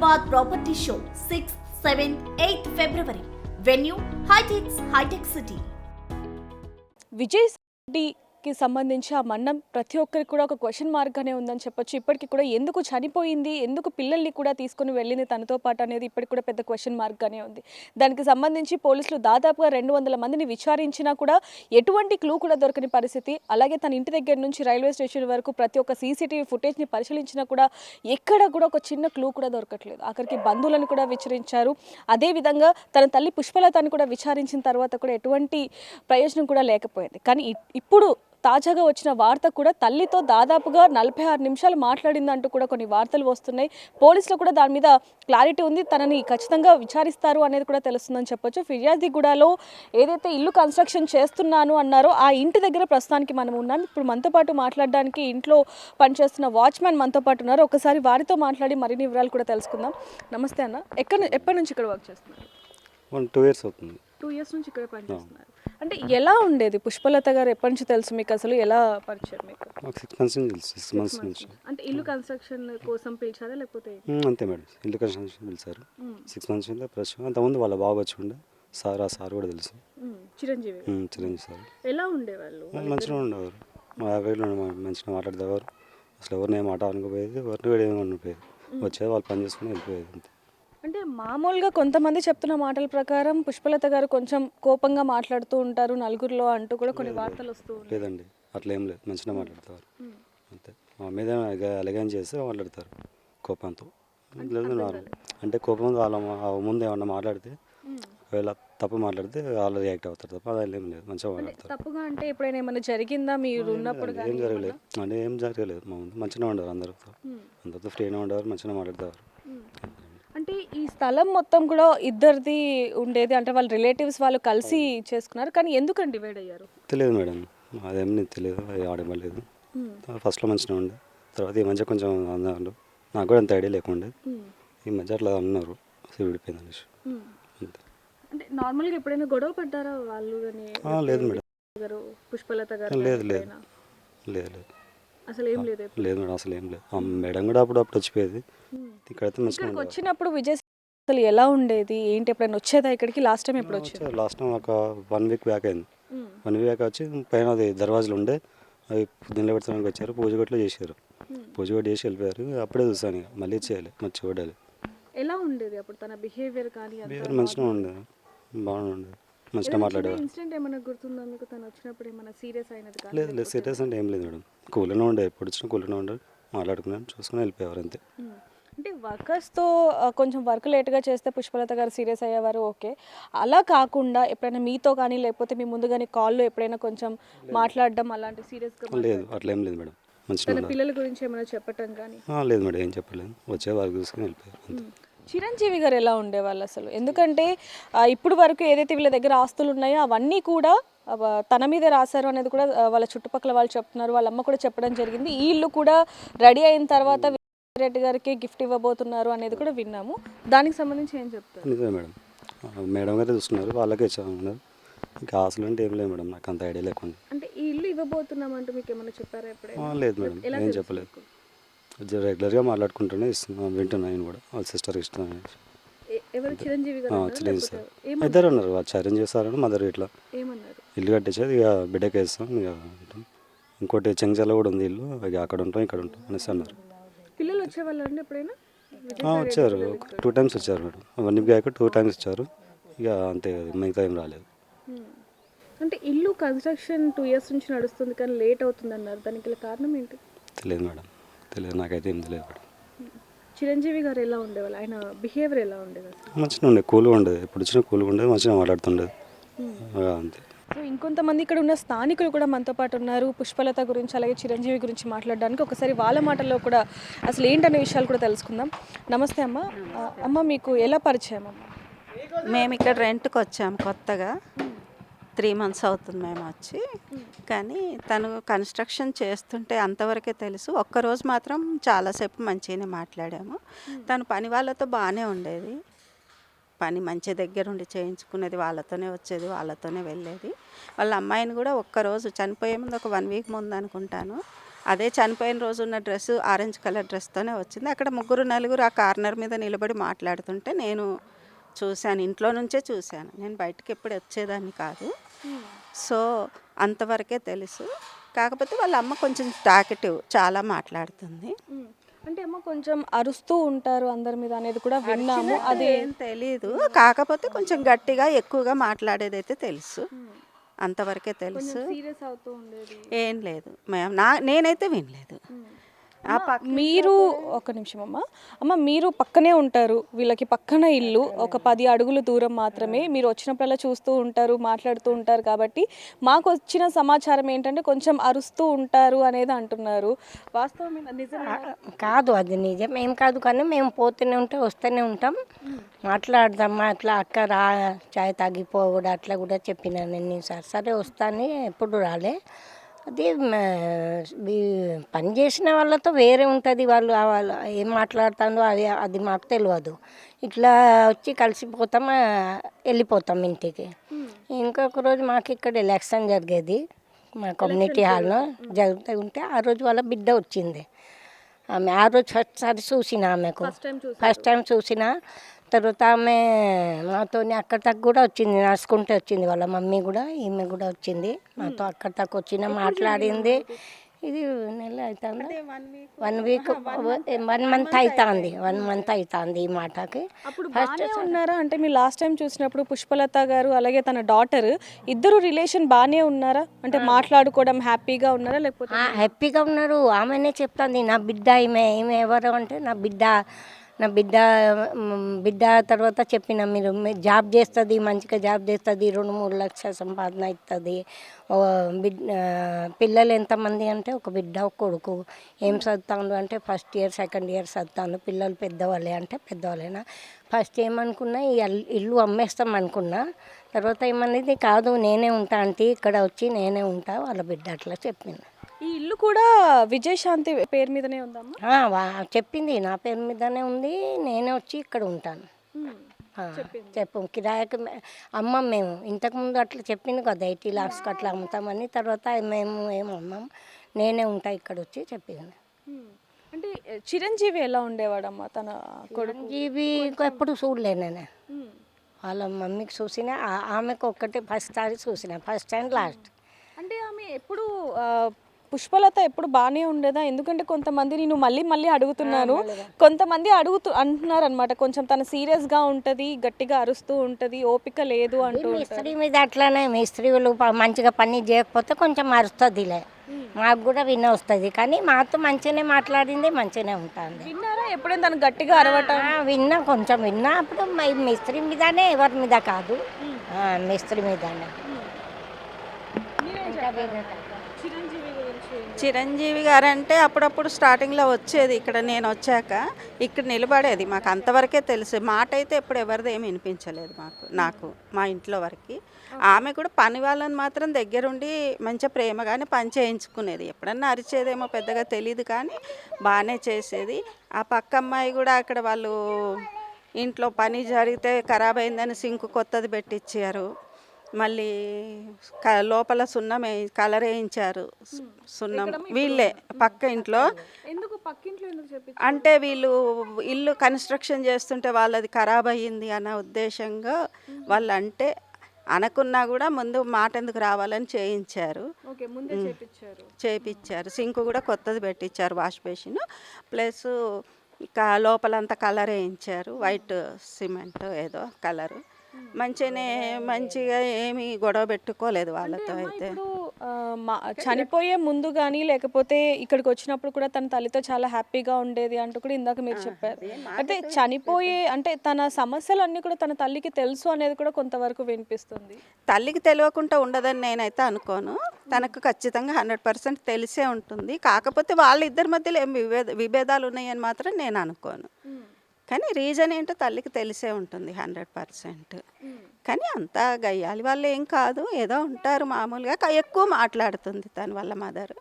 Hyderabad Property Show 6th, 7th, 8th February. Venue High-Tech City. Vijay రెడ్డికి సంబంధించి ఆ మరణం ప్రతి ఒక్కరికి కూడా ఒక క్వశ్చన్ మార్క్గానే ఉందని చెప్పొచ్చు. ఇప్పటికీ కూడా ఎందుకు చనిపోయింది, ఎందుకు పిల్లల్ని కూడా తీసుకుని వెళ్ళింది తనతో పాటు అనేది ఇప్పటికి కూడా పెద్ద క్వశ్చన్ మార్క్గానే ఉంది. దానికి సంబంధించి పోలీసులు దాదాపుగా 200 మందిని విచారించినా కూడా ఎటువంటి క్లూ కూడా దొరకని పరిస్థితి. అలాగే తన ఇంటి దగ్గర నుంచి రైల్వే స్టేషన్ వరకు ప్రతి ఒక్క సీసీటీవీ ఫుటేజ్ని పరిశీలించినా కూడా ఎక్కడ కూడా ఒక చిన్న క్లూ కూడా దొరకట్లేదు. ఆఖరికి బంధువులను కూడా విచారించారు. అదేవిధంగా తన తల్లి పుష్పలతను కూడా విచారించిన తర్వాత కూడా ఎటువంటి ప్రయోజనం కూడా లేకపోయింది. కానీ ఇప్పుడు తాజాగా వచ్చిన వార్త కూడా తల్లితో దాదాపుగా 46 నిమిషాలు మాట్లాడిందంటూ కూడా కొన్ని వార్తలు వస్తున్నాయి. పోలీసులు కూడా దాని మీద క్లారిటీ ఉంది. తనని ఖచ్చితంగా విచారిస్తారు అనేది కూడా తెలుస్తుందని చెప్పొచ్చు. ఫిర్యాదిగూడలో ఏదైతే ఇల్లు కన్స్ట్రక్షన్ చేస్తున్నాను అన్నారో ఆ ఇంటి దగ్గర ప్రస్తుతానికి మనం ఉన్నాం. ఇప్పుడు మనతో పాటు మాట్లాడడానికి ఇంట్లో పనిచేస్తున్న వాచ్మెన్ మనతో పాటు ఉన్నారు. ఒకసారి వారితో మాట్లాడి మరిన్ని వివరాలు కూడా తెలుసుకుందాం. నమస్తే అన్న, ఎప్పటి నుంచి ఇక్కడ వర్క్ చేస్తున్నారు? 2 years అవుతుంది. 2 years నుంచి ఇక్కడ పనిచేస్తున్నారు. అంటే ఎలా ఉండేది పుష్పలత గారు? ఎప్పటి నుంచి తెలుసు మీకు? అసలు ఎలా పరిచయం మీకు? 6 months నుంచి తెలుసు. 6 months నుంచి. అంటే ఇల్లు కన్స్ట్రక్షన్ కోసం పిలిచారా లేకపోతే? అంతే మేడం, ఇల్లు కన్స్ట్రక్షన్ పిలిచారు. 6 months నుంచి పరిచయం. అంతకుముందు వాళ్ళ బాబు వచ్చి ఉండే సార్, ఆ సార్ కూడా తెలుసు. చిరంజీవి సార్. ఎలా ఉండేవాళ్ళు? మంచిగా ఉండేవారు. మా దగ్గర మంచిగా మాట్లాడేవారు. అసలు ఎవరిని ఏం మాట అనుకోపోయేది, ఎవరిని కూడా ఏమి అనుకోపోయేది. వచ్చేది వాళ్ళు పని చేసుకుని వెళ్ళిపోయేది అంతే. అంటే మామూలుగా కొంతమంది చెప్తున్న మాటల ప్రకారం పుష్పలత గారు కొంచెం కోపంగా మాట్లాడుతూ ఉంటారు నలుగురిలో అంటూ కూడా కొన్ని వార్తలు వస్తూ ఉంటాయి. లేదండి, అట్లా ఏం లేదు, మంచిగా మాట్లాడతారు అంతే. మా మీద అలగాన్ చేస్తే మాట్లాడతారు కోపంతో. లేదు అంటే కోపం వాళ్ళ ముందు ఏమన్నా మాట్లాడితే, ఒకవేళ తప్పు మాట్లాడితే వాళ్ళు రియాక్ట్ అవుతారు తప్ప అది ఏం లేదు, మంచిగా మాట్లాడతారు. తప్పుగా అంటే ఎప్పుడైనా ఏమైనా జరిగిందా మీరు ఉన్నప్పుడు? ఏం జరగలేదు అంటే, ఏం జరగలేదు. మా ముందు మంచిగా ఉండేవారు, అందరితో ఫ్రీగా ఉండేవారు, మంచిగా మాట్లాడేవారు. అంటే ఈ స్థలం మొత్తం కూడా ఇద్దరిది ఉండేది, అంటే వాళ్ళ రిలేటివ్స్ వాళ్ళు కలిసి చేసుకున్నారు. కానీ ఎందుకండి డివైడ్ అయ్యారు? తెలియదు మేడం, అదేం తెలియదు, అది ఆడమలేదు. ఫస్ట్లో మంచిగా ఉండే, తర్వాత ఈ మధ్య కొంచెం అన్నారు. నాకు కూడా అంత ఐడియా లేకుండే, ఈ మధ్య అట్లా అన్నారు, విడిపోయింది అనేసి అంతే. అంటే నార్మల్గా ఎప్పుడైనా గొడవ పడ్డారా వాళ్ళు? లేదు మేడం, పుష్పలత గారు? లేదు లేదు లేదు అసలు ఏం లేదు. లేదు మేడం, అసలు ఏం లేదు. మేడం కూడా అప్పుడప్పుడు వచ్చిపోయేది. ఇక్కడైతే మంచిగా వచ్చినప్పుడు విజయ్ అసలు ఎలా ఉండేది ఏంటి? ఎప్పుడైనా వచ్చేదా ఇక్కడికి? లాస్ట్ టైం ఎప్పుడు వచ్చారు? లాస్ట్ టైం ఒక 1 week బ్యాక్ అయింది. 1 week బ్యాక్ వచ్చి పైన అది దర్వాజాలు ఉండే, అవి పొద్దున్న పెడతానికి వచ్చారు, పూజ గట్లు చేశారు. పూజ గట్టు చేసి వెళ్ళిపోయారు. అప్పుడే చూసాను, ఇక మళ్ళీ చేయాలి, మరి చూడాలి. ఎలా ఉండేది అప్పుడు తన బిహేవియర్? కానీ బిహేవియర్ మంచిగా ఉండేది, బాగుండేది, మంచిగా మాట్లాడేవారు. ఇన్సిడెంట్ ఏమైనా గుర్తుందా మీకు? తను వచ్చినప్పుడు ఏమైనా సీరియస్ అయినది? లేదు లేదు, సీరియస్ అంటే ఏం లేదు మేడం, కూల్గానే ఉండే, ఎప్పుడు వచ్చినా కూల్గానే ఉండే, మాట్లాడుకున్నాను, చూసుకుని వెళ్ళిపోయేవారు అంతే. అంటే వర్కర్స్తో కొంచెం వర్క్ లేట్గా చేస్తే పుష్పలత గారు సీరియస్ అయ్యేవారు, ఓకే. అలా కాకుండా ఎప్పుడైనా మీతో కానీ లేకపోతే మీ ముందు కానీ కాల్లో ఎప్పుడైనా కొంచెం మాట్లాడడం అలాంటి సీరియస్గా? లేదు, అట్లా ఏం లేదు మేడం, మంచిగా. పిల్లల గురించి ఏమైనా చెప్పటం కానీ? లేదు మేడం, ఏం చెప్పలేదు, వచ్చే వర్క్ చూసుకుని వెళ్ళిపోయారు అంతే. చిరంజీవి గారు ఎలా ఉండేవాళ్ళు అసలు? ఎందుకంటే ఇప్పుడు వరకు ఏదైతే వీళ్ళ దగ్గర ఆస్తులు ఉన్నాయో అవన్నీ కూడా తన మీదే రాశారు అనేది కూడా వాళ్ళ చుట్టుపక్కల వాళ్ళు చెప్తున్నారు. వాళ్ళ అమ్మ కూడా చెప్పడం జరిగింది. ఈ ఇల్లు కూడా రెడీ అయిన తర్వాత రెడ్డి గారికి గిఫ్ట్ ఇవ్వబోతున్నారు అనేది కూడా విన్నాము. దానికి సంబంధించి ఏం చెప్తారు? నిజమే మేడం, మేడం గారు చూస్తున్నారు, వాళ్ళకే ఇచ్చామన్నారు. ఇంకా ఆశలు అంటే ఏం లేదు మేడం, నాకు అంత ఐడియా లేకుండా. అంటే ఈ ఇల్లు ఇవ్వబోతున్నామంటూ మీకు ఏమైనా చెప్పారా ఎప్పుడైనా? లేదు మేడం, ఏం చెప్పలేదు. రెగ్యులర్గా మాట్లాడుకుంటూనే ఇస్తున్నాను, వింటున్నాను నేను కూడా, వాళ్ళ సిస్టర్ ఇస్తున్నాను. ఎవరు? చిరంజీవి గారు? చిరంజీవి సార్ ఇద్దరు ఉన్నారు, వాళ్ళు చిరంజీవి సార్ మదర్. ఇట్లా ఏమన్నారు? ఇల్లు కట్టించేది ఇక బిడ్డకి వేస్తాం, ఇక ఇంకోటి చెంచల కూడా ఉంది ఇల్లు, ఇక అక్కడ ఉంటాం ఇక్కడ ఉంటాం అనేసి అన్నారు. పిల్లలు వచ్చేవాళ్ళు అండి ఎప్పుడైనా? వచ్చారు, 2 times వచ్చారు మేడం. 1 week బ్యాక్ 2 times వచ్చారు, ఇక అంతే, మిగతా ఏం రాలేదు. అంటే ఇల్లు కన్స్ట్రక్షన్ 2 years నుంచి నడుస్తుంది కానీ లేట్ అవుతుంది అన్నారు, దానికి కారణం ఏంటి? తెలియదు మేడం, తెలియదు, నాకైతే ఏం తెలియదు మేడం. చిరంజీవి గారు ఎలా ఉండేవాళ్ళు? ఆయన బిహేవియర్ ఎలా ఉండేది? మంచిగా ఉండేది, కూల్గా ఉండేది, ఎప్పుడు వచ్చినా కూల్గా ఉండేది, మంచిగా మాట్లాడుతుండేది అంతే. సో ఇంకొంతమంది ఇక్కడ ఉన్న స్థానికులు కూడా మనతో పాటు ఉన్నారు, పుష్పలత గురించి అలాగే చిరంజీవి గురించి మాట్లాడడానికి. ఒకసారి వాళ్ళ మాటల్లో కూడా అసలు ఏంటనే విషయాలు కూడా తెలుసుకుందాం. నమస్తే అమ్మ. అమ్మ మీకు ఎలా పరిచయం అమ్మ? మేము ఇక్కడ రెంట్కి వచ్చాము కొత్తగా, 3 months అవుతుంది మేము వచ్చి. కానీ తను కన్స్ట్రక్షన్ చేస్తుంటే అంతవరకే తెలుసు. ఒక్కరోజు మాత్రం చాలాసేపు మంచిగానే మాట్లాడాము. తను పని వాళ్ళతో బాగానే ఉండేది, పని మంచి దగ్గర ఉండి చేయించుకునేది, వాళ్ళతోనే వచ్చేది, వాళ్ళతోనే వెళ్ళేది. వాళ్ళ అమ్మాయిని కూడా ఒక్కరోజు చనిపోయే ముందు ఒక 1 week ముందు అనుకుంటాను, అదే చనిపోయిన రోజు ఉన్న డ్రెస్ ఆరెంజ్ కలర్ డ్రెస్తోనే వచ్చింది. అక్కడ 3 4 ఆ కార్నర్ మీద నిలబడి మాట్లాడుతుంటే నేను చూశాను, ఇంట్లో నుంచే చూశాను. నేను బయటకి ఎప్పుడు వచ్చేదాన్ని కాదు. సో అంతవరకే తెలుసు. కాకపోతే వాళ్ళ అమ్మ కొంచెం టాకెటివ్, చాలా మాట్లాడుతుంది. అంటే అమ్మ కొంచెం అరుస్తూ ఉంటారు అందరి మీద అనేది కూడా విన్నాము. అది ఏం తెలీదు, కాకపోతే కొంచెం గట్టిగా ఎక్కువగా మాట్లాడేదైతే తెలుసు. అంతవరకే తెలుసు. సీరియస్ అవుతూ ఉండేది. ఏం లేదు మేము నేనైతే వినలేదు. ఆ పక్క మీరు ఒక నిమిషం అమ్మ మీరు పక్కనే ఉంటారు, వీళ్ళకి పక్కన ఇల్లు ఒక 10 అడుగుల దూరం మాత్రమే. మీరు వచ్చినప్పుడల్లా చూస్తూ ఉంటారు, మాట్లాడుతూ ఉంటారు. కాబట్టి మాకు వచ్చిన సమాచారం ఏంటంటే కొంచెం అరుస్తూ ఉంటారు అనేది అంటున్నారు. వాస్తవం నిజమే కాదు, అది నిజం ఏం కాదు, కానీ మేము పోతూనే ఉంటే వస్తూనే ఉంటాం, మాట్లాడదామా అట్లా అక్క రా చాయ్ తాగిపో కూడా అట్లా కూడా చెప్పినా నేను సార్ సరే వస్తాను, ఎప్పుడు రాలే. అది పని చేసిన వాళ్ళతో వేరే ఉంటుంది, వాళ్ళు ఏం మాట్లాడుతుందో అది మాకు తెలియదు. ఇట్లా వచ్చి కలిసిపోతాం, వెళ్ళిపోతాం ఇంటికి. ఇంకొక రోజు మాకు ఇక్కడ ఎలక్షన్ జరిగేది, మా కమ్యూనిటీ హాల్లో జరుగుతూ ఉంటే ఆ రోజు వాళ్ళ బిడ్డ వచ్చింది. ఆమె ఆ రోజు ఫస్ట్ చూసిన, ఆమెకు ఫస్ట్ టైం చూసిన. తర్వాత ఆమె మాతో అక్కడ దాకా కూడా వచ్చింది, నడుచుకుంటే వచ్చింది. వాళ్ళ మమ్మీ కూడా ఈమె కూడా వచ్చింది మాతో అక్కడ దాకా వచ్చిన మాట్లాడింది. ఇది నెల అవుతుంది, 1 వీక్ 1 మంత్ అవుతుంది, 1 మంత్ అవుతుంది ఈ మాటకి. ఫస్ట్ ఉన్నారా అంటే మీరు లాస్ట్ టైం చూసినప్పుడు పుష్పలత గారు అలాగే తన డాటర్ ఇద్దరు రిలేషన్ బాగానే ఉన్నారా? అంటే మాట్లాడుకోవడం హ్యాపీగా ఉన్నారా లేకపోతే? హ్యాపీగా ఉన్నారు. ఆమెనే చెప్తుంది నా బిడ్డ, ఈమె ఎవరు అంటే నా బిడ్డ తర్వాత చెప్పిన మీరు జాబ్ చేస్తుంది, మంచిగా జాబ్ చేస్తుంది, 2-3 లక్షల సంపాదన ఇస్తుంది. పిల్లలు ఎంతమంది అంటే ఒక బిడ్డ ఒక కొడుకు. ఏం చదువుతాను అంటే ఫస్ట్ ఇయర్ సెకండ్ ఇయర్ చదువుతాను. పిల్లలు పెద్దవాళ్ళే అంటే పెద్దవాళ్ళేనా. ఫస్ట్ ఏమనుకున్నా ఈ ఇల్లు అమ్మేస్తాం అనుకున్నా. తర్వాత ఏమనేది కాదు నేనే ఉంటా అంటే ఇక్కడ వచ్చి నేనే ఉంటా వాళ్ళ బిడ్డ అట్లా చెప్పింది. ఈ ఇల్లు కూడా విజయశాంతి పేరు మీదనే ఉందమ్మా? చెప్పింది నా పేరు మీదనే ఉంది, నేనే వచ్చి ఇక్కడ ఉంటాను. చెప్పు కిరాయికి అమ్మం మేము ఇంతకుముందు అట్లా చెప్పింది కదా 80 lakhs అట్లా అమ్ముతామని. తర్వాత మేము ఏమమ్మం, నేనే ఉంటా ఇక్కడ వచ్చి చెప్పింది. అంటే చిరంజీవి ఎలా ఉండేవాడమ్మా తన కొడుకు? చిరంజీవి ఎప్పుడు చూడలే నేను. వాళ్ళ మమ్మీకి చూసిన, ఆమెకు ఒక్కటే ఫస్ట్ సారి చూసిన, ఫస్ట్ అండ్ లాస్ట్. అంటే ఆమె ఎప్పుడు పుష్పలత ఎప్పుడు బాగానే ఉండేదా? ఎందుకంటే కొంతమంది నేను మళ్ళీ అడుగుతున్నాను, కొంతమంది అంటున్నారు అనమాట, కొంచెం తన సీరియస్గా ఉంటుంది, గట్టిగా అరుస్తూ ఉంటుంది, ఓపిక లేదు అంటూ. మిస్త్రీ మీద అట్లానే, మిస్త్రీలు మంచిగా పని చేయకపోతే కొంచెం అరుస్తుందిలే, మాకు కూడా విన్న వస్తుంది. కానీ మాతో మంచిగానే మాట్లాడింది, మంచిగానే ఉంటుంది. విన్నారా ఎప్పుడైనా తను గట్టిగా అరవటం? విన్నా, కొంచెం విన్నా. అప్పుడు మిస్త్రీ మీదనే, ఎవరి మీద కాదు, మిస్త్రీ మీదనే. చిరంజీవి గారు అంటే అప్పుడప్పుడు స్టార్టింగ్లో వచ్చేది ఇక్కడ, నేను వచ్చాక ఇక్కడ నిలబడేది. మాకు అంతవరకే తెలుసు. మాట అయితే ఎప్పుడు ఎవరిది ఏమి వినిపించలేదు నాకు మా ఇంట్లో వరకు. ఆమె కూడా పని వాళ్ళని మాత్రం దగ్గరుండి మంచిగా ప్రేమగానే పని చేయించుకునేది. ఎప్పుడన్నా అరిచేదేమో పెద్దగా తెలియదు, కానీ బాగానే చేసేది. ఆ పక్క అమ్మాయి కూడా అక్కడ వాళ్ళు ఇంట్లో పని జరిగితే ఖరాబ్ అయిందని సింక్ కొత్తది పెట్టించారు. మళ్ళీ లోపల సున్నం కలర్ వేయించారు. సున్నం వీళ్ళే పక్క ఇంట్లో. అంటే వీళ్ళు ఇల్లు కన్స్ట్రక్షన్ చేస్తుంటే వాళ్ళది ఖరాబ్ అయ్యింది అన్న ఉద్దేశంగా వాళ్ళు, అంటే అనుకున్నా కూడా ముందు మాట ఎందుకు రావాలని చేయించారు. చేయించారు. సింక్ కూడా కొత్తది పెట్టించారు, వాష్ బేసిన్. ప్లస్ లోపలంతా కలర్ వేయించారు, వైట్ సిమెంట్ ఏదో కలరు. మంచిగా ఏమి గొడవ పెట్టుకోలేదు వాళ్ళతో. అయితే చనిపోయే ముందు కానీ లేకపోతే ఇక్కడికి వచ్చినప్పుడు కూడా తన తల్లితో చాలా హ్యాపీగా ఉండేది అంటూ కూడా ఇందాక మీరు చెప్పారు. అయితే చనిపోయే అంటే తన సమస్యలన్నీ కూడా తన తల్లికి తెలుసు అనేది కూడా కొంతవరకు వినిపిస్తుంది. తల్లికి తెలియకుండా ఉండదని నేనైతే అనుకోను. తనకు ఖచ్చితంగా 100% తెలిసే ఉంటుంది. కాకపోతే వాళ్ళిద్దరి మధ్యలో ఏం విభేదాలు ఉన్నాయని మాత్రం నేను అనుకోను. కానీ రీజన్ ఏంటో తల్లికి తెలిసే ఉంటుంది 100%. కానీ అంతా గయ్యాలి వాళ్ళు ఏం కాదు, ఏదో ఉంటారు మామూలుగా. ఎక్కువ మాట్లాడుతుంది తను వాళ్ళ మదర్.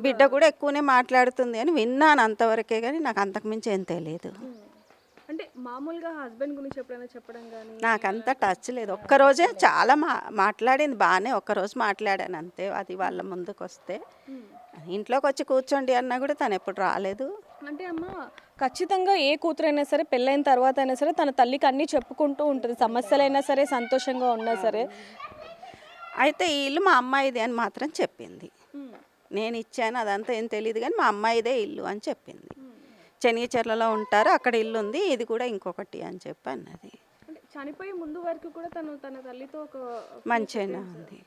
బిడ్డ కూడా ఎక్కువనే మాట్లాడుతుంది అని విన్నాను అంతవరకే, కానీ నాకు అంతకుమించి ఏం తెలియదు. అంటే మామూలుగా హస్బెండ్ గురించి ఎప్పుడైనా చెప్పడం కానీ నాకంతా టచ్ లేదు. ఒక్కరోజే చాలా మాట్లాడింది బాగానే, ఒక్కరోజు మాట్లాడాను అంతే. అది వాళ్ళ ముందుకు వస్తే ఇంట్లోకి వచ్చి కూర్చోండి అన్నా కూడా తను ఎప్పుడు రాలేదు. అంటే అమ్మ ఖచ్చితంగా ఏ కూతురైనా సరే పెళ్ళైన తర్వాత అయినా సరే తన తల్లికి అన్నీ చెప్పుకుంటూ ఉంటుంది, సమస్యలైనా సరే సంతోషంగా ఉన్నా సరే. అయితే ఈ ఇల్లు మా అమ్మాయిదే అని మాత్రం చెప్పింది. నేను ఇచ్చాను అదంతా ఏం తెలియదు కానీ మా అమ్మాయిదే ఇల్లు అని చెప్పింది. చెనియచెర్లలో ఉంటారు, అక్కడ ఇల్లు ఉంది, ఇది కూడా ఇంకొకటి అని చెప్పి అన్నది. అంటే చనిపోయే ముందు వరకు కూడా తన తల్లితో ఒక మంచిగానే ఉంది,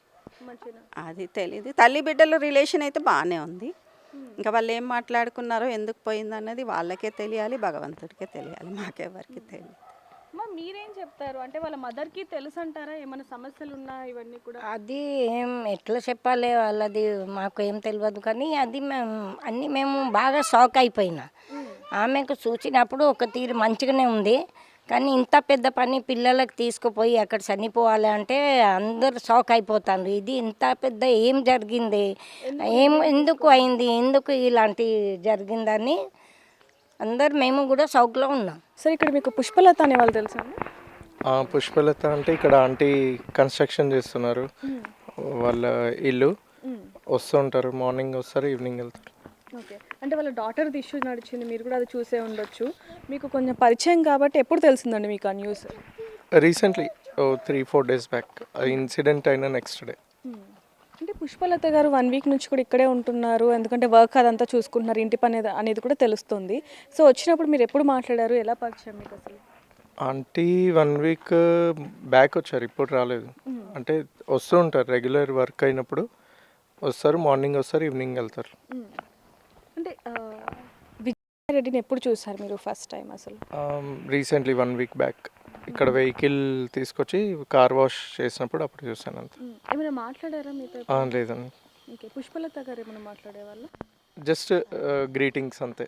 మంచిగా. అది తెలీదు. తల్లి బిడ్డల రిలేషన్ అయితే బాగానే ఉంది. ఇంకా వాళ్ళు ఏం మాట్లాడుకున్నారో ఎందుకు పోయింది అన్నది వాళ్ళకే తెలియాలి, భగవంతుడికే తెలియాలి, మాకెవరికి తెలియదు. అమ్మ మీరేం చెప్తారు? అంటే వాళ్ళ మదర్కి తెలుసు అంటారా ఏమైనా సమస్యలు ఉన్నా ఇవన్నీ కూడా? అది ఏం ఎట్లా చెప్పాలి వాళ్ళది మాకు ఏం తెలియదు, కానీ అది మేము బాగా షాక్ అయిపోయినా. ఆమెకు చూసినప్పుడు ఒక తీరు మంచిగానే ఉంది, కానీ ఇంత పెద్ద పని పిల్లలకు తీసుకుపోయి అక్కడ చనిపోవాలి అంటే అందరు షాక్ అయిపోతారు. ఇది ఇంత పెద్ద ఏం జరిగింది, ఎందుకు అయింది, ఎందుకు ఇలాంటి జరిగిందని అందరు మేము కూడా షాక్లో ఉన్నాం. సరే ఇక్కడ మీకు పుష్పలత అనే వాళ్ళు తెలుసా? పుష్పలత అంటే ఇక్కడ ఆంటీ కన్స్ట్రక్షన్ చేస్తున్నారు, వాళ్ళ ఇల్లు వస్తుంటారు, మార్నింగ్ వస్తారు, ఈవినింగ్ వెళ్తారు. ఓకే, అంటే వాళ్ళ డాటర్ది ఇష్యూ నడిచింది, మీరు కూడా అది చూసే ఉండొచ్చు, మీకు కొంచెం పరిచయం కాబట్టి ఎప్పుడు తెలిసిందండి మీకు ఆ న్యూస్? రీసెంట్లీ 3-4 days బ్యాక్ అది ఇన్సిడెంట్ అయిన నెక్స్ట్ డే. అంటే పుష్పలత గారు 1 week నుంచి కూడా ఇక్కడే ఉంటున్నారు, ఎందుకంటే వర్క్ అదంతా చూసుకుంటున్నారు, ఇంటి పని అనేది కూడా తెలుస్తుంది. సో వచ్చినప్పుడు మీరు ఎప్పుడు మాట్లాడారు, ఎలా పరిచయం మీకు అసలు? ఆంటీ 1 week బ్యాక్ వచ్చారు, ఇప్పుడు రాలేదు. అంటే వస్తూ ఉంటారు, రెగ్యులర్ వర్క్ అయినప్పుడు వస్తారు, మార్నింగ్ వస్తారు, ఈవినింగ్ వెళ్తారు. అంటే విజయ్ రెడ్డిని ఎప్పుడు చూసారు మీరు ఫస్ట్ టైం అసలు? రీసెంట్లీ 1 week బ్యాక్ ఇక్కడ వెహికల్ తీసుకొచ్చి కార్ వాష్ చేసినప్పుడు అప్పుడు చూసాను అంత. ఏమైనా మాట్లాడారా మీతో? లేదండి. ఓకే, పుష్పలత గారు ఏమైనా మాట్లాడేవాళ్ళు? జస్ట్ గ్రీటింగ్స్ అంతే.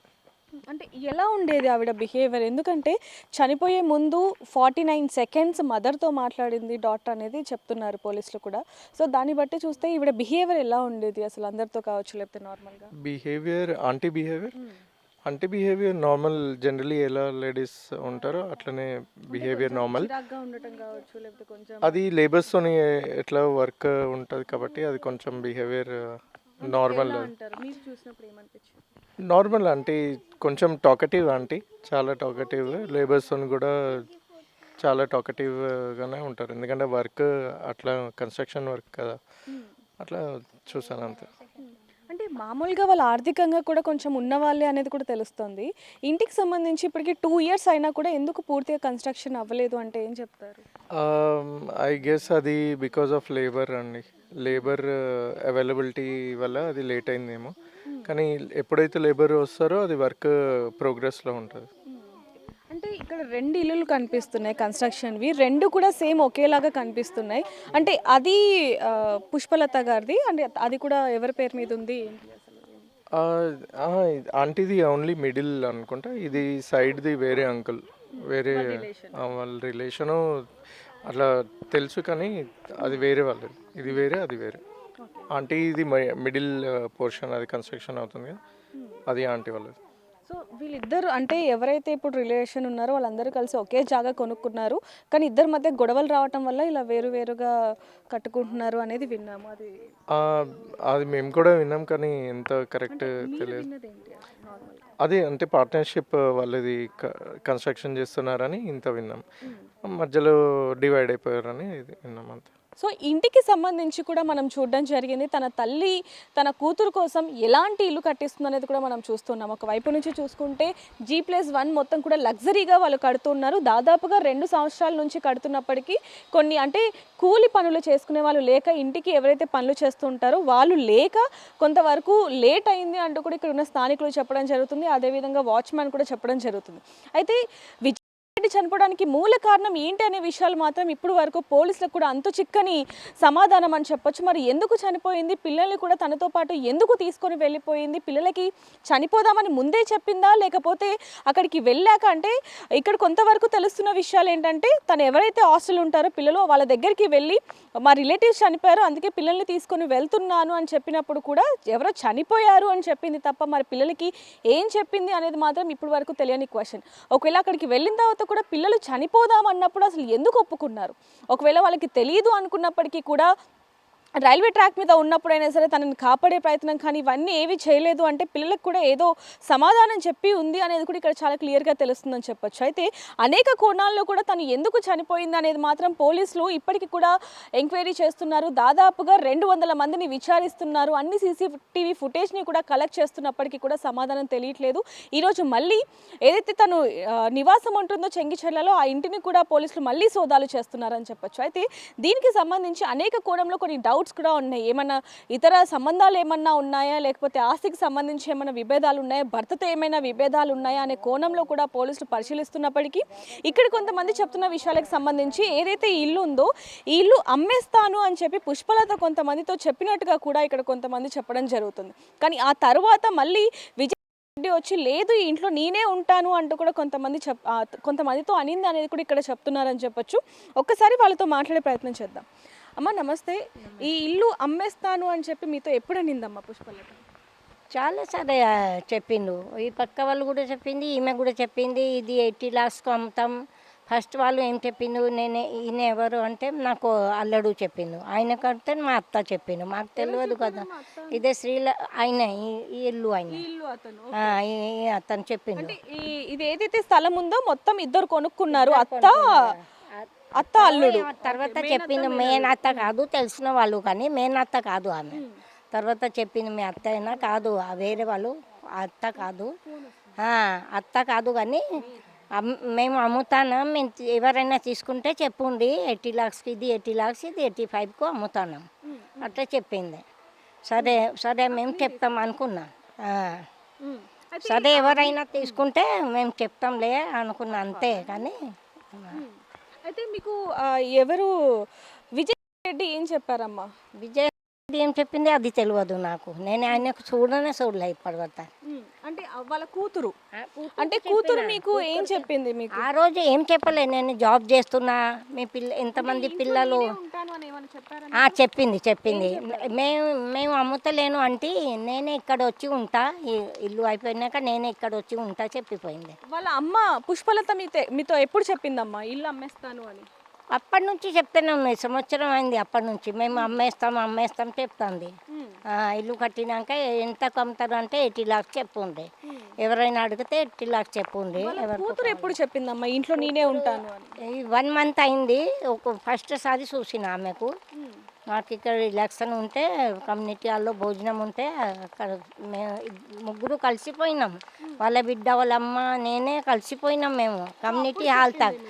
అంటే ఎలా ఉండేది ఆవిడ బిహేవియర్? ఎందుకంటే చనిపోయే ముందు 49 seconds మదర్తో మాట్లాడింది డాక్టర్ అనేది చెప్తున్నారు పోలీసులు కూడా. సో దాన్ని బట్టి చూస్తే ఈవిడ బిహేవియర్ ఎలా ఉండేది అసలు, అందరితో కావచ్చు లేకపోతే నార్మల్గా? ఆంటీ బిహేవియర్ నార్మల్, జనరలీ ఎలా లేడీస్ ఉంటారో అట్లనే బిహేవియర్ నార్మల్. ఉండటం కావచ్చు లేకపోతే కొంచెం అది లేబర్స్తోని ఎట్లా వర్క్ ఉంటుంది కాబట్టి అది కొంచెం బిహేవియర్ నార్మల్. మీరు చూసినప్పుడు ఏమనిపించింది? నార్మల్ అంటే కొంచెం టాకటివ్ ఆంటీ, చాలా టాకటివ్. లేబర్స్తో కూడా చాలా టాకటివ్గానే ఉంటారు, ఎందుకంటే వర్క్ అట్లా కన్స్ట్రక్షన్ వర్క్ కదా, అట్లా చూసాను అంతే. అంటే మామూలుగా వాళ్ళు ఆర్థికంగా కూడా కొంచెం ఉన్నవాళ్ళే అనేది కూడా తెలుస్తుంది. ఇంటికి సంబంధించి ఇప్పటికి 2 years అయినా కూడా ఎందుకు పూర్తిగా కన్స్ట్రక్షన్ అవ్వలేదు అంటే ఏం చెప్తారు? ఐ గెస్ అది బికాజ్ ఆఫ్ లేబర్ అండి, లేబర్ అవైలబిలిటీ వల్ల అది లేట్ అయిందేమో. కానీ ఎప్పుడైతే లేబర్ వస్తారో అది వర్క్ ప్రోగ్రెస్లో ఉంటుంది. అంటే ఇక్కడ 2 ఇల్లులు కనిపిస్తున్నాయి కన్స్ట్రక్షన్వి, 2 కూడా సేమ్ ఒకేలాగా కనిపిస్తున్నాయి. అంటే అది పుష్పలత గారిది, అంటే అది కూడా ఎవరి పేరు మీద ఉంది ఏంటి అసలు? ఆంటీది ఓన్లీ మిడిల్ అనుకుంటా, ఇది సైడ్ది వేరే అంకుల్, వేరే వాళ్ళ రిలేషను అట్లా తెలుసు, కానీ అది వేరే వాళ్ళు, ఇది వేరే అది వేరే. ఆంటీ ఇది మిడిల్ పోర్షన్, అది కన్స్ట్రక్షన్ అవుతుంది కదా, అది ఆంటీ వాళ్ళది. సో వీళ్ళిద్దరు అంటే ఎవరైతే ఇప్పుడు రిలేషన్ ఉన్నారో వాళ్ళందరూ కలిసి ఒకే జాగా కొనుక్కున్నారు, కానీ ఇద్దరి మధ్య గొడవలు రావటం వల్ల ఇలా వేరువేరుగా కట్టుకుంటున్నారు అనేది విన్నాము. అది మేము కూడా విన్నాం, కానీ ఎంత కరెక్ట్ తెలియదు. అదే అంటే పార్ట్నర్షిప్ వాళ్ళది కన్స్ట్రక్షన్ చేస్తున్నారని ఇంత విన్నాం, మధ్యలో డివైడ్ అయిపోయారని విన్నాం అంతే. సో ఇంటికి సంబంధించి కూడా మనం చూడడం జరిగింది, తన తల్లి తన కూతురు కోసం ఎలాంటి ఇల్లు కట్టిస్తుంది అనేది కూడా మనం చూస్తున్నాం. ఒకవైపు నుంచి చూసుకుంటే G+1 మొత్తం కూడా లగ్జరీగా వాళ్ళు కడుతున్నారు. దాదాపుగా 2 సంవత్సరాల నుంచి కడుతున్నప్పటికీ కొన్ని అంటే కూలి పనులు చేసుకునే వాళ్ళు లేక, ఇంటికి ఎవరైతే పనులు చేస్తుంటారో వాళ్ళు లేక కొంతవరకు లేట్ అయింది అంటూ కూడా ఇక్కడ ఉన్న స్థానికులు చెప్పడం జరుగుతుంది. అదేవిధంగా వాచ్మ్యాన్ కూడా చెప్పడం జరుగుతుంది. అయితే చనిపోవడానికి మూల కారణం ఏంటి అనే విషయాలు మాత్రం ఇప్పుడు వరకు పోలీసులకు కూడా అంతు చిక్కని సమాధానం అని చెప్పొచ్చు. మరి ఎందుకు చనిపోయింది, పిల్లల్ని కూడా తనతో పాటు ఎందుకు తీసుకొని వెళ్ళిపోయింది, పిల్లలకి చనిపోదామని ముందే చెప్పిందా, లేకపోతే అక్కడికి వెళ్ళాక? అంటే ఇక్కడ కొంతవరకు తెలుస్తున్న విషయాలు ఏంటంటే తను ఎవరైతే హాస్టల్ ఉంటారో పిల్లలు వాళ్ళ దగ్గరికి వెళ్ళి మా రిలేటివ్స్ చనిపోయారు అందుకే పిల్లల్ని తీసుకొని వెళ్తున్నాను అని చెప్పినప్పుడు కూడా ఎవరో చనిపోయారు అని చెప్పింది తప్ప మరి పిల్లలకి ఏం చెప్పింది అనేది మాత్రం ఇప్పుడు వరకు తెలియని క్వశ్చన్. ఒకవేళ అక్కడికి వెళ్ళిన తర్వాత కూడా పిల్లలు చనిపోదామన్నప్పుడు అసలు ఎందుకు ఒప్పుకున్నారు? ఒకవేళ వాళ్ళకి తెలియదు అనుకున్నప్పటికీ కూడా రైల్వే ట్రాక్ మీద ఉన్నప్పుడైనా సరే తనని కాపాడే ప్రయత్నం కానీ ఇవన్నీ ఏవి చేయలేదు అంటే పిల్లలకు కూడా ఏదో సమాధానం చెప్పి ఉంది అనేది కూడా ఇక్కడ చాలా క్లియర్గా తెలుస్తుందని చెప్పొచ్చు. అయితే అనేక కోణాల్లో కూడా తను ఎందుకు చనిపోయింది అనేది మాత్రం పోలీసులు ఇప్పటికీ కూడా ఎంక్వైరీ చేస్తున్నారు. దాదాపుగా 200 మందిని విచారిస్తున్నారు. అన్ని CCTV ఫుటేజ్ని కూడా కలెక్ట్ చేస్తున్నప్పటికీ కూడా సమాధానం తెలియట్లేదు. ఈరోజు మళ్ళీ ఏదైతే తను నివాసం ఉంటుందో చెంగిచెర్లలో ఆ ఇంటిని కూడా పోలీసులు మళ్ళీ సోదాలు చేస్తున్నారని చెప్పొచ్చు. అయితే దీనికి సంబంధించి అనేక కోణంలో కొన్ని డౌట్స్ కూడా ఉన్నాయి. ఏమన్నా ఇతర సంబంధాలు ఏమన్నా ఉన్నాయా, లేకపోతే ఆస్తికి సంబంధించి ఏమైనా విభేదాలు ఉన్నాయా, భర్తతో ఏమైనా విభేదాలు ఉన్నాయా అనే కోణంలో కూడా పోలీసులు పరిశీలిస్తున్నప్పటికీ ఇక్కడ కొంతమంది చెప్తున్న విషయాలకు సంబంధించి ఏదైతే ఈ ఇల్లు ఉందో ఈ ఇల్లు అమ్మేస్తాను అని చెప్పి పుష్పలత కొంతమందితో చెప్పినట్టుగా కూడా ఇక్కడ కొంతమంది చెప్పడం జరుగుతుంది. కానీ ఆ తర్వాత మళ్ళీ విజయ్ వచ్చి లేదు ఈ ఇంట్లో నేనే ఉంటాను అంటూ కూడా కొంతమందితో అనింది అనేది కూడా ఇక్కడ చెప్తున్నారని చెప్పొచ్చు. ఒక్కసారి వాళ్ళతో మాట్లాడే ప్రయత్నం చేద్దాం. అమ్మ నమస్తే, ఈ ఇల్లు అమ్మేస్తాను అని చెప్పి మీతో ఎప్పుడు అనిందమ్మా పుష్పలత? చాలా సరే చెప్పిండు. ఈ పక్క వాళ్ళు కూడా చెప్పింది, ఈమె కూడా చెప్పింది ఇది 80 lakhsకు అమ్ముతాం. ఫస్ట్ వాళ్ళు ఏం చెప్పిండు, ఈయన ఎవరు అంటే నాకు అల్లడు చెప్పిండు. ఆయన కంటే మా అత్త చెప్పిండు, మాకు తెలియదు కదా. ఇదే ఆయన ఈ ఇల్లు ఆయన అతను చెప్పిండు. ఇది ఏదైతే స్థలం ఉందో మొత్తం ఇద్దరు కొనుక్కున్నారు, అత్త అల్లుడు. తర్వాత చెప్పింది మేనత్త కాదు, తెలిసిన వాళ్ళు కానీ మేనత్త కాదు ఆమె. తర్వాత చెప్పింది మీ అత్త అయినా కాదు, వేరే వాళ్ళు అత్త కాదు కానీ మేము అమ్ముతాను, మేము ఎవరైనా తీసుకుంటే చెప్పుండి 80 lakhsకి, ఇది 80 lakhs, ఇది 85కు అమ్ముతాను అట్లా చెప్పింది. సరే మేము చెప్తాం అనుకున్నాం. సరే ఎవరైనా తీసుకుంటే మేము చెప్తాంలే అనుకున్నా అంతే. కానీ అయితే మీకు ఎవరు విజయ్ రెడ్డి ఏం చెప్పారమ్మా? విజయ్ రెడ్డి ఏం చెప్పింది అది తెలియదు నాకు. నేను ఆయనకు చూడలే ఇప్పటివరకు. అంటే వాళ్ళ కూతురు అంటే కూతురు మీకు ఏం చెప్పింది? మీకు ఆ రోజు ఏం చెప్పలే, నేను జాబ్ చేస్తున్నా, మీ ఎంతమంది పిల్లలు చెప్పింది. మేము అమ్ముతలేను అంటే నేనే ఇక్కడ వచ్చి ఉంటా, ఈ ఇల్లు అయిపోయినాక నేనే ఇక్కడ వచ్చి ఉంటా చెప్పిపోయింది. వాళ్ళ అమ్మ పుష్పలత మీతో ఎప్పుడు చెప్పిందమ్మా ఇల్లు అమ్మేస్తాను అని? అప్పటి నుంచి చెప్తూనే ఉన్నాయి, సంవత్సరం అయింది అప్పటి నుంచి. మేము అమ్మేస్తాం చెప్తుంది. ఇల్లు కట్టినాక ఎంతకు అమ్ముతారు అంటే 80 lakhs చెప్పుండే. ఎవరైనా అడిగితే 80 lakhs చెప్పుండే. కూతురు ఎప్పుడు చెప్పిందమ్మా ఇంట్లో నేనే ఉంటాను అని? 1 month అయింది. ఫస్ట్ సారి చూసిన ఆమెకు. మాకు ఇక్కడ ఎలక్షన్ ఉంటే కమ్యూనిటీ హాల్లో భోజనం ఉంటే అక్కడ మేము ముగ్గురు కలిసిపోయినాం. వాళ్ళ బిడ్డ వాళ్ళ అమ్మ నేనే కలిసిపోయినాం మేము కమ్యూనిటీ హాల్ తాకు.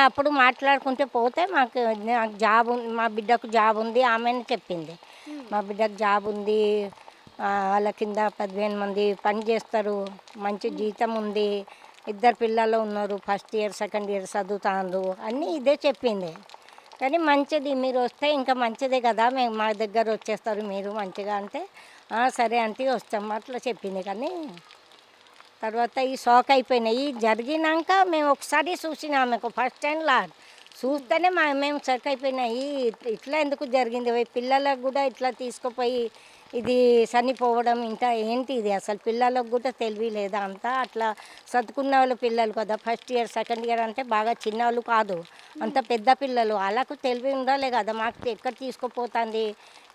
అప్పుడు మాట్లాడుకుంటే పోతే నాకు జాబ్ మా బిడ్డకు జాబ్ ఉంది ఆమెనే చెప్పింది. మా బిడ్డకు జాబ్ ఉంది, వాళ్ళ కింద 15 మంది పని చేస్తారు, మంచి జీతం ఉంది, 2 పిల్లలు ఉన్నారు, ఫస్ట్ ఇయర్ సెకండ్ ఇయర్ చదువుతాండ్రు అన్నీ ఇదే చెప్పింది. కానీ మంచిది, మీరు వస్తే ఇంకా మంచిదే కదా, మేము మా దగ్గర వచ్చేస్తారు మీరు మంచిగా అంటే సరే అంటే వస్తాం అట్లా చెప్పింది. కానీ తర్వాత ఈ షాక్ అయిపోయినాయి. జరిగినాక మేము ఒకసారి చూసిన ఆమెకు ఫస్ట్ టైం చూస్తేనే మేము షాక్ అయిపోయినాయి. ఇట్లా ఎందుకు జరిగింది, పిల్లలకు కూడా ఇట్లా తీసుకుపోయి ఇది చనిపోవడం ఇంకా ఏంటి ఇది అసలు పిల్లలకు కూడా తెలివి లేదా అంతా. అట్లా చదువుకున్న వాళ్ళు పిల్లలు కదా, ఫస్ట్ ఇయర్ సెకండ్ ఇయర్ అంటే బాగా చిన్నవాళ్ళు కాదు, అంత పెద్ద పిల్లలు, వాళ్ళకు తెలివి ఉండాలి కదా. మాకు ఎక్కడ తీసుకుపోతుంది,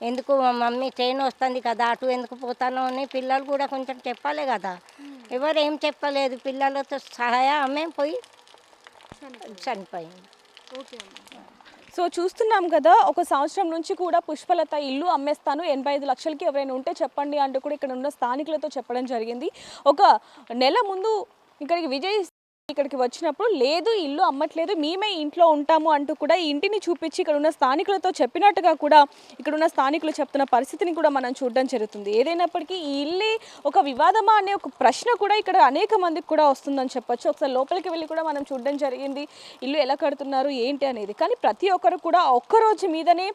ఎందుకు మమ్మీ ట్రైన్ వస్తుంది కదా అటు ఎందుకు పోతానో అని పిల్లలు కూడా కొంచెం చెప్పాలి కదా. ఎవరు ఏం చెప్పలేదు, పిల్లలతో సహాయ ఆమె పోయి చనిపోయింది. సో చూస్తున్నాం కదా, 1 సంవత్సరం నుంచి కూడా పుష్పలత ఇల్లు అమ్మేస్తాను 85 లక్షలకి ఎవరైనా ఉంటే చెప్పండి అంటూ కూడా ఇక్కడ ఉన్న స్థానికులతో చెప్పడం జరిగింది. 1 నెల ముందు ఇక్కడికి వచ్చినప్పుడు లేదు ఇల్లు అమ్మట్లేదు మేమే ఇంట్లో ఉంటాము అంటూ కూడా ఈ ఇంటిని చూపించి ఇక్కడ ఉన్న స్థానికులతో చెప్పినట్టుగా కూడా ఇక్కడ ఉన్న స్థానికులు చెప్తున్న పరిస్థితిని కూడా మనం చూడడం జరుగుతుంది. ఏదైనప్పటికీ ఈ ఇల్లే ఒక వివాదమా అనే ఒక ప్రశ్న కూడా ఇక్కడ అనేక మందికి కూడా వస్తుందని చెప్పొచ్చు. ఒకసారి లోపలికి వెళ్ళి కూడా మనం చూడడం జరిగింది ఇల్లు ఎలా కడుతున్నారు ఏంటి అనేది. కానీ ప్రతి ఒక్కరు కూడా ఒక్కరోజు మీదనే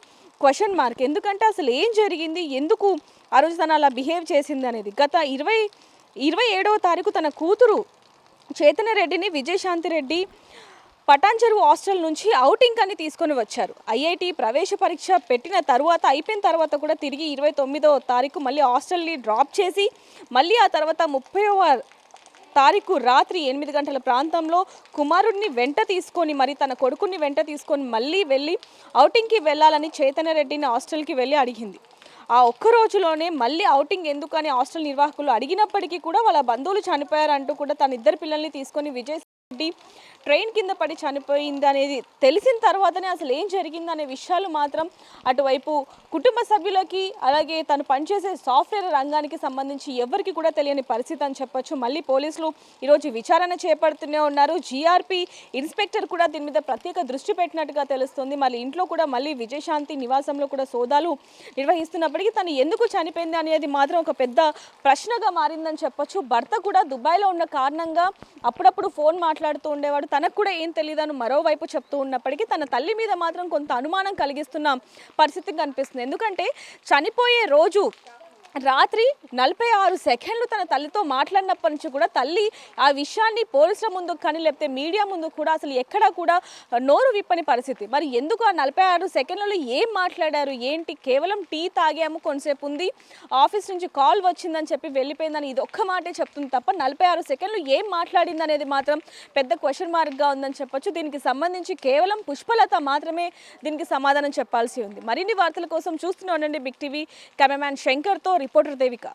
క్వశ్చన్ మార్క్, ఎందుకంటే అసలు ఏం జరిగింది, ఎందుకు ఆ రోజు తను అలా బిహేవ్ చేసింది అనేది. గత 27వ తారీఖు తన కూతురు చైతన్య రెడ్డిని విజయశాంతి రెడ్డి పటాన్ చెరువు హాస్టల్ నుంచి ఔటింగ్ అని తీసుకొని వచ్చారు. ఐఐటి ప్రవేశ పరీక్ష పెట్టిన తర్వాత అయిపోయిన తర్వాత కూడా తిరిగి 29వ తారీఖు మళ్ళీ హాస్టల్ని డ్రాప్ చేసి మళ్ళీ ఆ తర్వాత తారీఖు రాత్రి 8 గంటల ప్రాంతంలో కుమారుడిని వెంట తీసుకొని మరి తన కొడుకుని వెంట తీసుకొని మళ్ళీ వెళ్ళి ఔటింగ్కి వెళ్ళాలని చైతన్య రెడ్డిని హాస్టల్కి వెళ్ళి అడిగింది. ఆ ఒక్క రోజులోనే మళ్ళీ ఔటింగ్ ఎందుకని హాస్టల్ నిర్వాహకులు అడిగినప్పటికీ కూడా వాళ్ళ బంధువులు చనిపోయారంటూ కూడా తన ఇద్దరు పిల్లల్ని తీసుకొని విజయరెడ్డి ట్రైన్ కింద పడి చనిపోయింది అనేది తెలిసిన తర్వాతనే అసలు ఏం జరిగిందనే విషయాలు మాత్రం అటువైపు కుటుంబ సభ్యులకి అలాగే తను పనిచేసే సాఫ్ట్వేర్ రంగానికి సంబంధించి ఎవరికి కూడా తెలియని పరిస్థితి అని చెప్పొచ్చు. మళ్ళీ పోలీసులు ఈరోజు విచారణ చేపడుతూనే ఉన్నారు. జీఆర్పీ ఇన్స్పెక్టర్ కూడా దీని మీద ప్రత్యేక దృష్టి పెట్టినట్టుగా తెలుస్తుంది. మళ్ళీ ఇంట్లో కూడా మళ్ళీ విజయశాంతి నివాసంలో కూడా సోదాలు నిర్వహిస్తున్నప్పటికీ తను ఎందుకు చనిపోయింది అనేది మాత్రం ఒక పెద్ద ప్రశ్నగా మారిందని చెప్పొచ్చు. భర్త కూడా దుబాయ్లో ఉన్న కారణంగా అప్పుడప్పుడు ఫోన్ మాట్లాడుతూ ఉండేవాడు. తనకు కూడా ఏం తెలియదని మరోవైపు చెప్తూ ఉన్నప్పటికీ తన తల్లి మీద మాత్రం కొంత అనుమానం కలిగిస్తున్న పరిస్థితి కనిపిస్తుంది. ఎందుకంటే చనిపోయే రోజు రాత్రి 46 సెకండ్లు తన తల్లితో మాట్లాడినప్పటి నుంచి కూడా తల్లి ఆ విషయాన్ని పోలీసుల ముందు కానీ లేకపోతే మీడియా ముందు కూడా అసలు ఎక్కడా కూడా నోరు విప్పని పరిస్థితి. మరి ఎందుకు ఆ 46 సెకండ్లలో ఏం మాట్లాడారు ఏంటి? కేవలం టీ తాగాము, కొంతసేపు ఉంది, ఆఫీస్ నుంచి కాల్ వచ్చిందని చెప్పి వెళ్ళిపోయిందని ఇది ఒక్క మాటే చెప్తుంది తప్ప 46 సెకండ్లు ఏం మాట్లాడింది అనేది మాత్రం పెద్ద క్వశ్చన్ మార్క్గా ఉందని చెప్పొచ్చు. దీనికి సంబంధించి కేవలం పుష్పలత మాత్రమే దీనికి సమాధానం చెప్పాల్సి ఉంది. మరిన్ని వార్తల కోసం చూస్తూనే ఉండండి బిగ్ టీవీ. కెమెరామ్యాన్ శంకర్తో రిపోర్టర్ దేవిక.